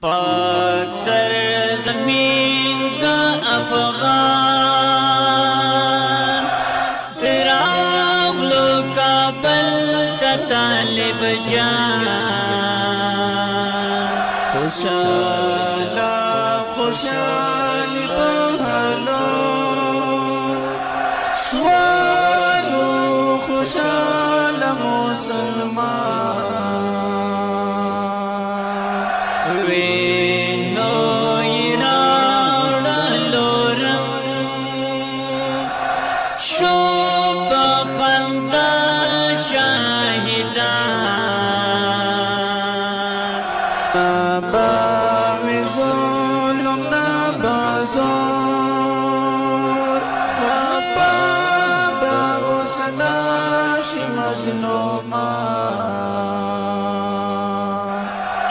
پاک سرزمین دا افغان راغلو کابل دا طالب جان خوشالا خوشالی بهلو شوالو خوشالا مسلمان وینو یراړلورم شو بخندا شاهدان باوی ظلم نبازار خبا باو صداشی مظلومان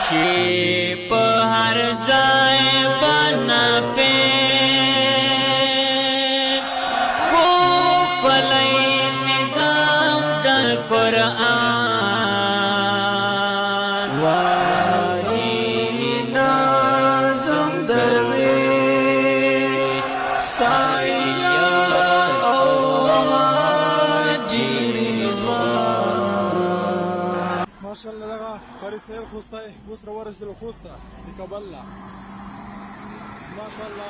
چی په هر ځای باندې پېد خو پلی نظام د قرآن وایي نظم درویش سعید او حاجی رضوان ماشاءالله دغه قاريسeed خوستي اوس راورسېدلو خوست ته د کابل نه ماشاءالله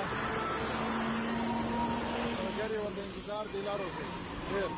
ملګري ورته انتظار دی لارو کې ډېر